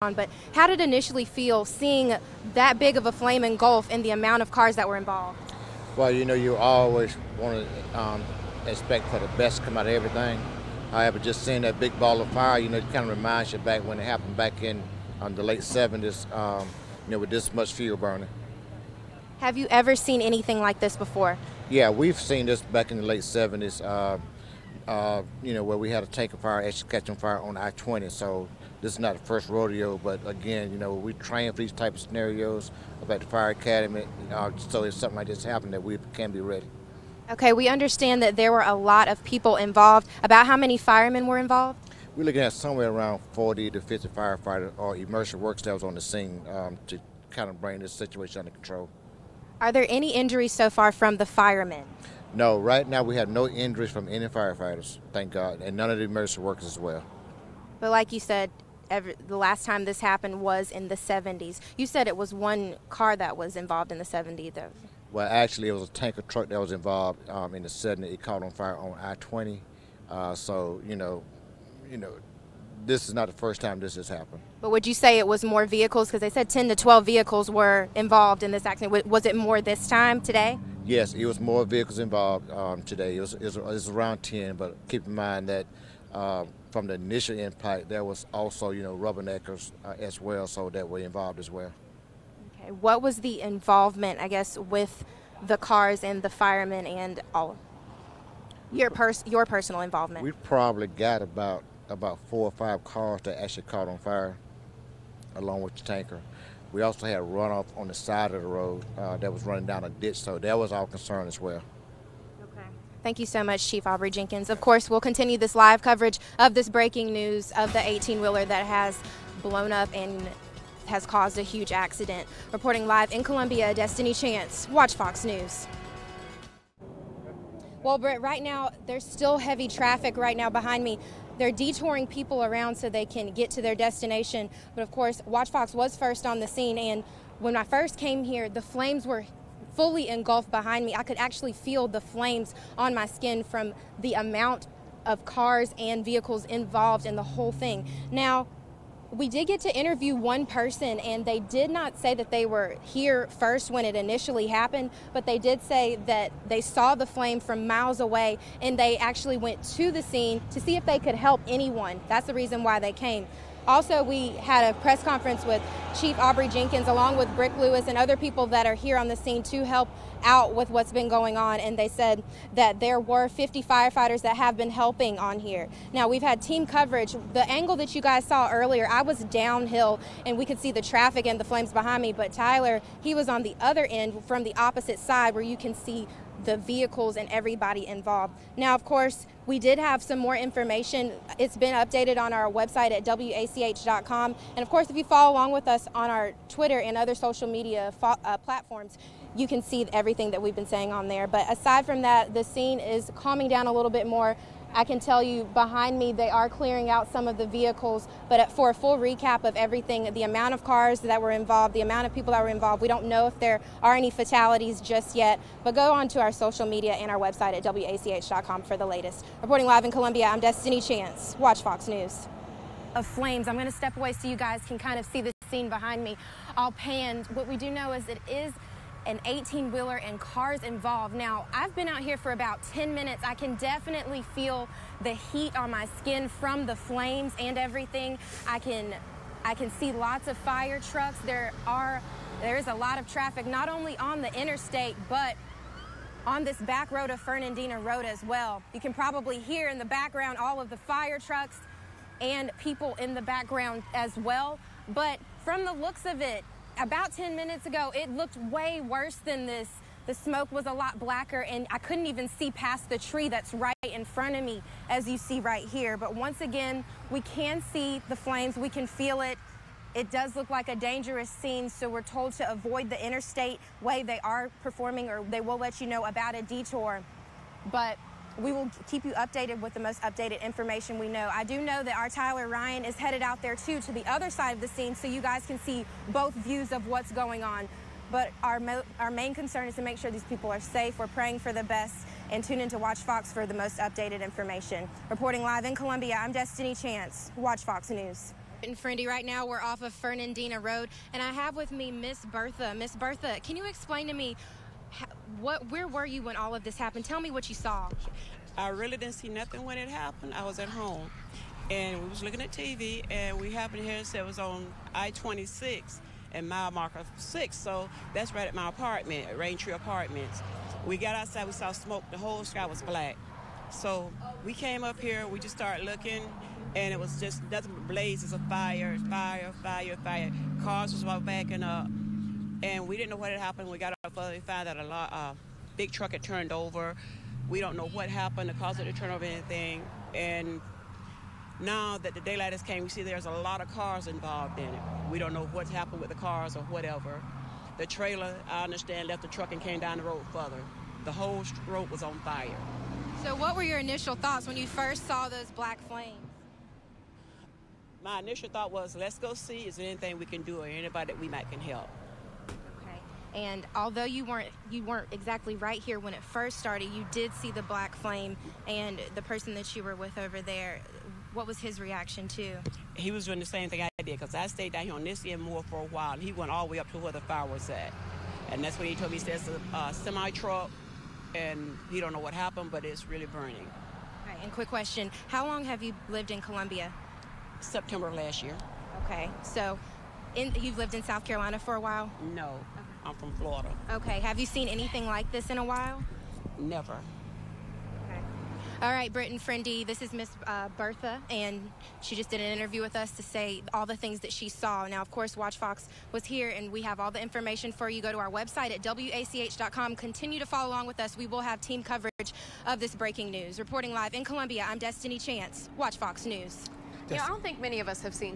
But how did it initially feel seeing that big of a flame engulf and the amount of cars that were involved? Well, you always want to expect for the best to come out of everything. However, just seeing that big ball of fire, it kind of reminds you back when it happened back in the late 70s, with this much fuel burning. Have you ever seen anything like this before? Yeah, we've seen this back in the late 70s, where we had a tanker fire actually catching fire on I-20. So this is not the first rodeo, but again, we train for these type of scenarios about the fire academy. So if something like this happened, that we can be ready. Okay, we understand that there were a lot of people involved. About how many firemen were involved? We're looking at somewhere around 40 to 50 firefighters or immersion works that was on the scene to kind of bring this situation under control. Are there any injuries so far from the firemen? No, right now we have no injuries from any firefighters, thank God, and none of the emergency workers as well. But like you said, the last time this happened was in the 70s. You said it was one car that was involved in the 70s, though. Well, actually, it was a tanker truck that was involved in the 70s. It caught on fire on I-20. So, this is not the first time this has happened. But would you say it was more vehicles? Because they said 10 to 12 vehicles were involved in this accident. Was it more this time, today? Yes, it was more vehicles involved today. It was around 10, but keep in mind that from the initial impact, there was also, rubberneckers as well, so that were involved as well. Okay, what was the involvement, I guess, with the cars and the firemen and all? Your personal involvement? We probably got about 4 or 5 cars that actually caught on fire, along with the tanker. We also had runoff on the side of the road that was running down a ditch, so that was our concern as well. Okay. Thank you so much, Chief Aubrey Jenkins. Of course, we'll continue this live coverage of this breaking news of the 18-wheeler that has blown up and has caused a huge accident. Reporting live in Columbia, Destiny Chance, Watch Fox News. Well, Britt, right now, there's still heavy traffic right now behind me. They're detouring people around so they can get to their destination. But of course, Watch Fox was first on the scene, and when I first came here, the flames were fully engulfed behind me. I could actually feel the flames on my skin from the amount of cars and vehicles involved in the whole thing. Now, we did get to interview one person, and they did not say that they were here first when it initially happened, but they did say that they saw the flame from miles away, and they actually went to the scene to see if they could help anyone. That's the reason why they came. Also, we had a press conference with Chief Aubrey Jenkins along with Brick Lewis and other people that are here on the scene to help out with what's been going on, and they said that there were 50 firefighters that have been helping on here. Now, we've had team coverage. The angle that you guys saw earlier, I was downhill and we could see the traffic and the flames behind me, but Tyler, he was on the other end from the opposite side where you can see the vehicles and everybody involved. Now, of course, we did have some more information. It's been updated on our website at WACH.com. And of course, if you follow along with us on our Twitter and other social media platforms, you can see everything that we've been saying on there. But aside from that, the scene is calming down a little bit more. I can tell you behind me, they are clearing out some of the vehicles, but for a full recap of everything, the amount of cars that were involved, the amount of people that were involved, we don't know if there are any fatalities just yet, but go on to our social media and our website at WACH.com for the latest. Reporting live in Columbia, I'm Destiny Chance, Watch Fox News. Of flames, I'm going to step away so you guys can kind of see the scene behind me. All panned. What we do know is it is an 18-wheeler and cars involved. Now, I've been out here for about 10 minutes. I can definitely feel the heat on my skin from the flames and everything. I can see lots of fire trucks. There is a lot of traffic, not only on the interstate, but on this back road of Fernandina Road as well. You can probably hear in the background all of the fire trucks and people in the background as well. But from the looks of it, about 10 minutes ago, it looked way worse than this. The smoke was a lot blacker, and I couldn't even see past the tree that's right in front of me, as you see right here. But once again, we can see the flames. We can feel it. It does look like a dangerous scene, so we're told to avoid the interstate way. They are performing, or they will let you know about a detour. But we will keep you updated with the most updated information we know. I do know that our Tyler Ryan is headed out there too, to the other side of the scene, so you guys can see both views of what's going on. But our main concern is to make sure these people are safe. We're praying for the best, and tune in to Watch Fox for the most updated information. Reporting live in Columbia, I'm Destiny Chance, Watch Fox News. And Friendy, right now we're off of Fernandina Road, and I have with me Miss Bertha. Miss Bertha, can you explain to me where were you when all of this happened? Tell me what you saw. I really didn't see nothing when it happened. I was at home, and we was looking at TV, and we happened to hear it was on I-26 and mile marker 6, so that's right at my apartment, at Raintree Apartments. We got outside, we saw smoke, the whole sky was black. So we came up here, we just started looking, and it was just nothing but blazes of fire. Cars was all backing up, and we didn't know what had happened. We got up further, we found that a big truck had turned over. We don't know what happened, the cause of the turnover, anything. And now that the daylight has came, we see there's a lot of cars involved in it. We don't know what's happened with the cars or whatever. The trailer, I understand, left the truck and came down the road further. The whole road was on fire. So what were your initial thoughts when you first saw those black flames? My initial thought was, let's go see, is there anything we can do or anybody that we might can help. Okay. And although you weren't exactly right here when it first started, you did see the black flame, and the person that you were with over there, what was his reaction too? He was doing the same thing I did, because I stayed down here on this end more for a while, and he went all the way up to where the fire was at. And that's when he told me, he says a semi-truck, and he don't know what happened, but it's really burning. Okay, and quick question, how long have you lived in Columbia? September of last year. Okay, so you've lived in South Carolina for a while? No, okay. I'm from Florida. Okay, have you seen anything like this in a while? Never. Okay. All right, Britt and Friendy, this is Miss Bertha, and she just did an interview with us to say all the things that she saw. Now, of course, Watch Fox was here, and we have all the information for you. Go to our website at WACH.com. Continue to follow along with us. We will have team coverage of this breaking news. Reporting live in Columbia, I'm Destiny Chance, Watch Fox News. I don't think many of us have seen